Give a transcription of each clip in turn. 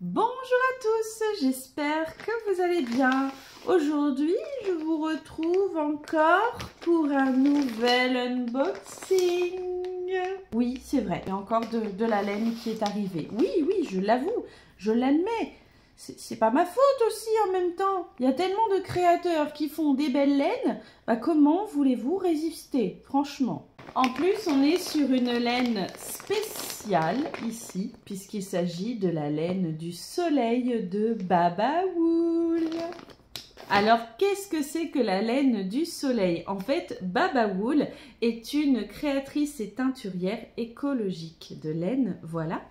Bonjour à tous, j'espère que vous allez bien. Aujourd'hui, je vous retrouve encore pour un nouvel unboxing. Oui, c'est vrai, il y a encore de la laine qui est arrivée. Oui, je l'avoue, je l'admets. C'est pas ma faute aussi en même temps. Il y a tellement de créateurs qui font des belles laines. Bah, comment voulez-vous résister, franchement? En plus, on est sur une laine spéciale ici, puisqu'il s'agit de la laine du soleil de Babawool. Alors, qu'est-ce que c'est que la laine du soleil? En fait, Babawool est une créatrice et teinturière écologique de laine, voilà.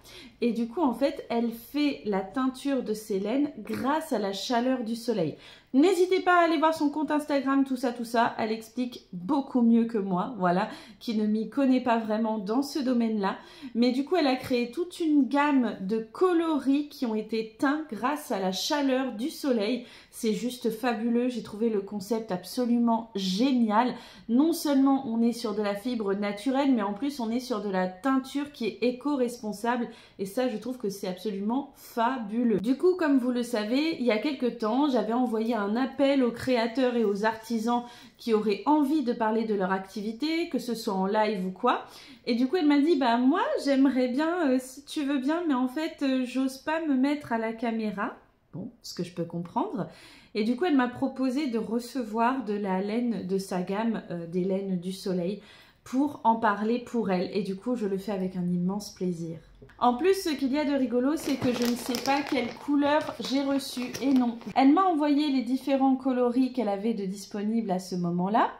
Et du coup, en fait, elle fait la teinture de ses laines grâce à la chaleur du soleil. N'hésitez pas à aller voir son compte Instagram, tout ça. Elle explique beaucoup mieux que moi, voilà, qui ne m'y connaît pas vraiment dans ce domaine-là. Mais du coup, elle a créé toute une gamme de coloris qui ont été teints grâce à la chaleur du soleil. C'est juste fabuleux. J'ai trouvé le concept absolument génial. Non seulement on est sur de la fibre naturelle, mais en plus on est sur de la teinture qui est éco-responsable. Et ça, je trouve que c'est absolument fabuleux. Du coup, comme vous le savez, il y a quelques temps, j'avais envoyé un appel aux créateurs et aux artisans qui auraient envie de parler de leur activité, que ce soit en live ou quoi. Et du coup, elle m'a dit, bah moi, j'aimerais bien, si tu veux bien, mais en fait, j'ose pas me mettre à la caméra. Bon, ce que je peux comprendre. Et du coup, elle m'a proposé de recevoir de la laine de sa gamme, des laines du soleil, pour en parler pour elle. Et du coup, je le fais avec un immense plaisir. En plus, ce qu'il y a de rigolo, c'est que je ne sais pas quelle couleur j'ai reçue. Et non, elle m'a envoyé les différents coloris qu'elle avait de disponibles à ce moment-là.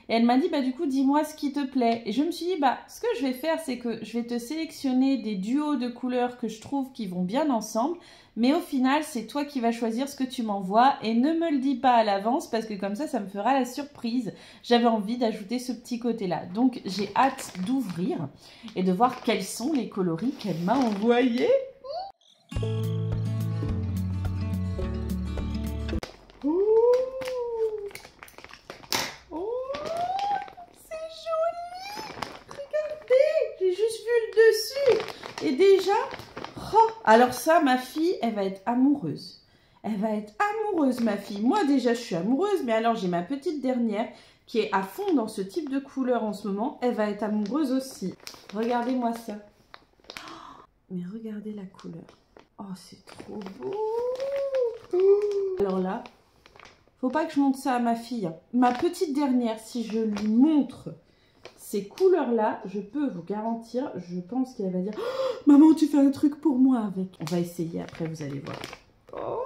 Et elle m'a dit, bah du coup, dis-moi ce qui te plaît. Et je me suis dit, bah ce que je vais faire, c'est que je vais te sélectionner des duos de couleurs que je trouve qui vont bien ensemble. Mais au final, c'est toi qui vas choisir ce que tu m'envoies. Et ne me le dis pas à l'avance parce que comme ça me fera la surprise. J'avais envie d'ajouter ce petit côté-là. Donc, j'ai hâte d'ouvrir et de voir quels sont les coloris qu'elle m'a envoyés. Et déjà, oh, alors ça, ma fille, elle va être amoureuse. Elle va être amoureuse, ma fille. Moi, déjà, je suis amoureuse, mais alors j'ai ma petite dernière qui est à fond dans ce type de couleur en ce moment. Elle va être amoureuse aussi. Regardez-moi ça. Oh, mais regardez la couleur. Oh, c'est trop beau. Alors là, faut pas que je montre ça à ma fille. Ma petite dernière, si je lui montre ces couleurs-là, je peux vous garantir, je pense qu'elle va dire oh, « Maman, tu fais un truc pour moi avec. » On va essayer après, vous allez voir. Oh,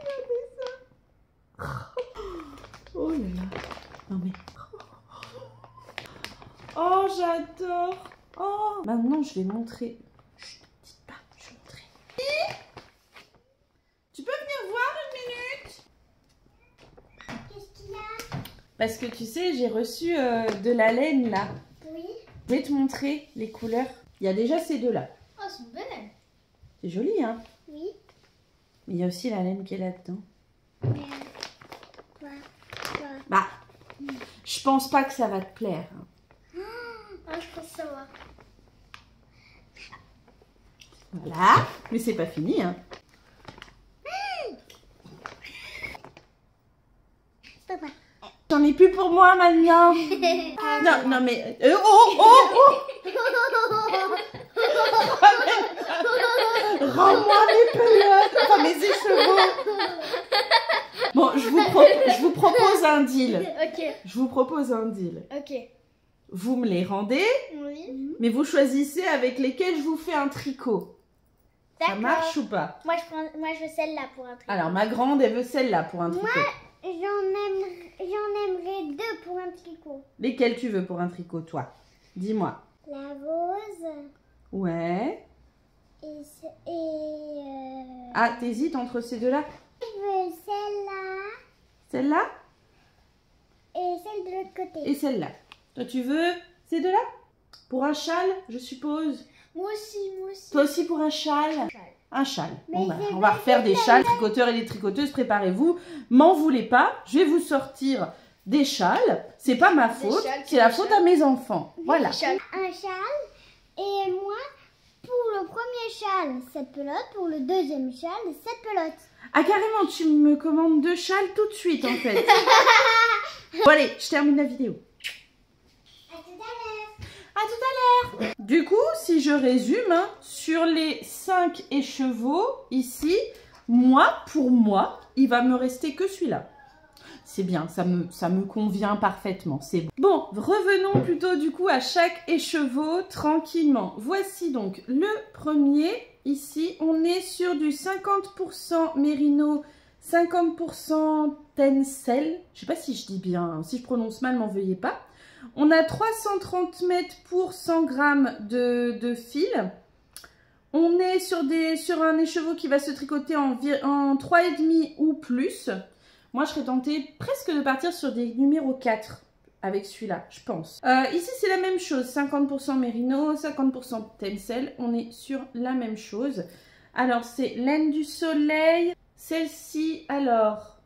regardez ça. Oh là là. Non mais... Oh, j'adore. Oh. Maintenant, je vais montrer. Chut, dites pas, je vais montrer. Tu peux venir voir une minute? Qu'est-ce qu'il y a? Parce que tu sais, j'ai reçu de la laine là. Oui. Je vais te montrer les couleurs. Il y a déjà ces deux-là. Oh, elles sont belles. C'est joli, hein? Oui. Mais il y a aussi la laine qui est là-dedans. Quoi? Bah, je pense pas que ça va te plaire. Hein. Ah, je pense savoir. Voilà. Mais c'est pas fini, hein? Papa. J'en ai plus pour moi maintenant. Non, mais... Rends-moi mes pelotes, enfin mes écheveaux. Bon, je vous propose un deal. Ok. Je vous propose un deal. Ok. Vous me les rendez, Oui. mais vous choisissez avec lesquels je vous fais un tricot. Ça marche ou pas? Moi, je veux celle-là pour un tricot. Alors, ma grande, elle veut celle-là pour un tricot. J'en aimerais deux pour un tricot. Lesquels tu veux pour un tricot, toi? Dis-moi. La rose Ouais. et Ah, t'hésites entre ces deux-là? je veux celle-là Celle-là et celle de l'autre côté. et celle-là. Toi, tu veux ces deux-là? Pour un châle, je suppose? Moi aussi. Toi aussi pour un châle? Un châle. Mais Bon, bah, j'ai on va pas refaire fait des châles. Tricoteurs et les tricoteuses, préparez-vous. M'en voulez pas. Je vais vous sortir des châles. C'est pas ma faute. châles, C'est la des faute châles. à mes enfants. Voilà. Un châle et moi pour pour le premier châle, cette pelote. Pour le deuxième châle, cette pelote. Ah carrément, tu me commandes 2 châles tout de suite en fait. Bon allez, je termine la vidéo. À tout à l'heure. À tout à l'heure. Du coup, si je résume, hein, sur les 5 écheveaux ici, pour moi, il va me rester que celui-là. C'est bien, ça me convient parfaitement, c'est bon. Bon, revenons plutôt du coup à chaque écheveau tranquillement. Voici donc le premier. Ici, on est sur du 50% Merino, 50% Tencel. Je sais pas si je dis bien, hein. Si je prononce mal, m'en veuillez pas. On a 330 mètres pour 100 grammes de fil. On est sur un écheveau qui va se tricoter en 3,5 ou plus. Moi, je serais tentée presque de partir sur des numéros 4 avec celui-là, je pense. Ici, c'est la même chose. 50% Merino, 50% Tencel. On est sur la même chose. Alors, c'est laine du soleil. Celle-ci, alors,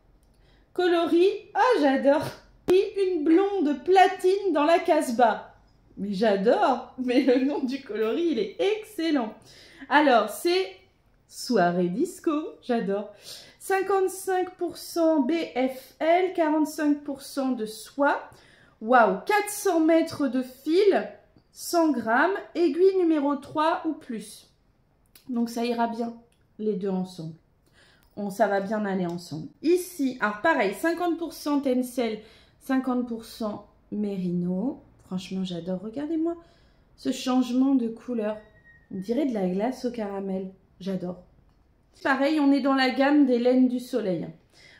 coloris. Ah, j'adore. Une blonde platine dans la Casbah. Mais j'adore. Mais le nom du coloris, il est excellent. Alors, c'est soirée disco. J'adore. 55% BFL, 45% de soie. Waouh, 400 mètres de fil, 100 grammes, aiguille numéro 3 ou plus. Donc ça ira bien, les deux ensemble. Ça va bien aller ensemble. Ici, alors pareil, 50% Tencel, 50% Merino. Franchement, j'adore. Regardez-moi ce changement de couleur. On dirait de la glace au caramel. J'adore. Pareil, on est dans la gamme des laines du soleil.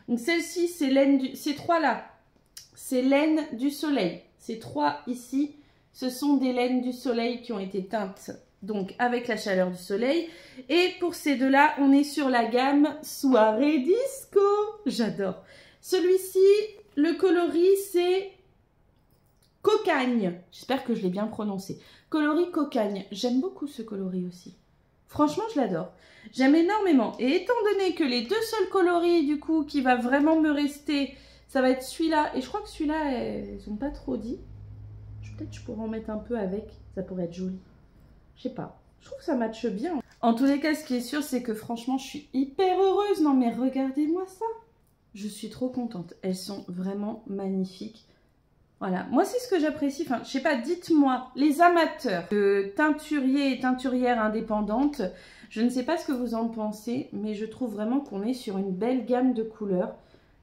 Donc celle-ci, ces trois-là, c'est laine du soleil. Ces trois ici, ce sont des laines du soleil qui ont été teintes donc avec la chaleur du soleil. Et pour ces deux-là, on est sur la gamme soirée disco. J'adore. Celui-ci, le coloris, c'est cocagne. J'espère que je l'ai bien prononcé. Coloris cocagne. J'aime beaucoup ce coloris aussi. Franchement, je l'adore. J'aime énormément. Et étant donné que les deux seuls coloris, du coup, qui va vraiment me rester, ça va être celui-là. Et je crois que celui-là, elles sont pas trop dit. Peut-être je pourrais en mettre un peu avec. Ça pourrait être joli. Je sais pas. Je trouve que ça matche bien. En tous les cas, ce qui est sûr, c'est que franchement, je suis hyper heureuse. Non, mais regardez-moi ça. Je suis trop contente. Elles sont vraiment magnifiques. Voilà, moi c'est ce que j'apprécie, enfin je sais pas, dites-moi, les amateurs de teinturiers et teinturières indépendantes, je ne sais pas ce que vous en pensez, mais je trouve vraiment qu'on est sur une belle gamme de couleurs,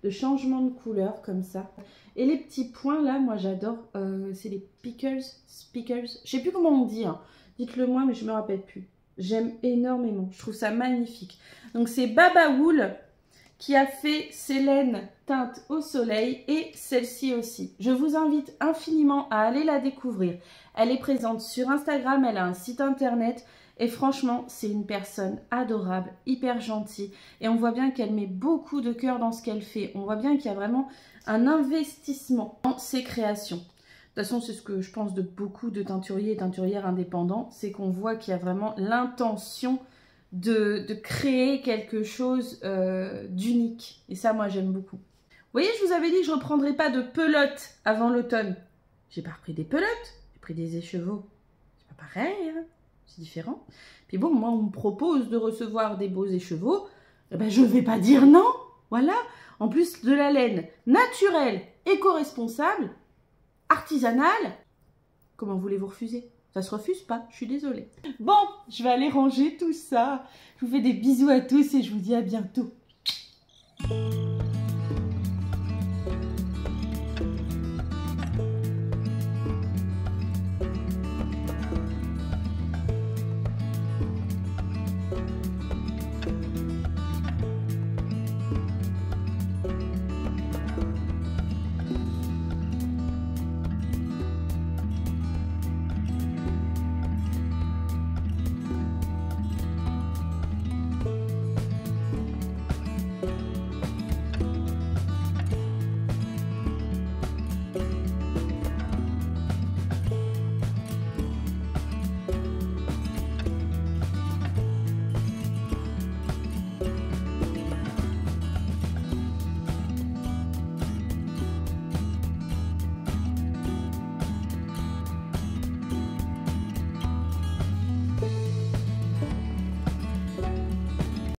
de changements de couleurs comme ça. Et les petits points là, moi j'adore, c'est les speakers, je sais plus comment on dit, hein. Dites-le moi mais je me rappelle plus. J'aime énormément, je trouve ça magnifique. Donc c'est Baba Wool qui a fait ces laines teintes au soleil et celle-ci aussi. Je vous invite infiniment à aller la découvrir. Elle est présente sur Instagram, elle a un site internet et franchement, c'est une personne adorable, hyper gentille et on voit bien qu'elle met beaucoup de cœur dans ce qu'elle fait. On voit bien qu'il y a vraiment un investissement dans ses créations. De toute façon, c'est ce que je pense de beaucoup de teinturiers et teinturières indépendants, c'est qu'on voit qu'il y a vraiment l'intention de créer quelque chose d'unique. Et ça, moi, j'aime beaucoup. Vous voyez, je vous avais dit que je ne reprendrai pas de pelotes avant l'automne. J'ai pas repris des pelotes, j'ai pris des écheveaux. C'est pas pareil, hein, c'est différent. Puis bon, moi, on me propose de recevoir des beaux écheveaux. Eh ben, je ne vais pas dire non. Voilà. En plus de la laine naturelle, éco-responsable, artisanale. Comment voulez-vous refuser ? Ça se refuse pas, je suis désolée. Bon, je vais aller ranger tout ça. Je vous fais des bisous à tous et je vous dis à bientôt.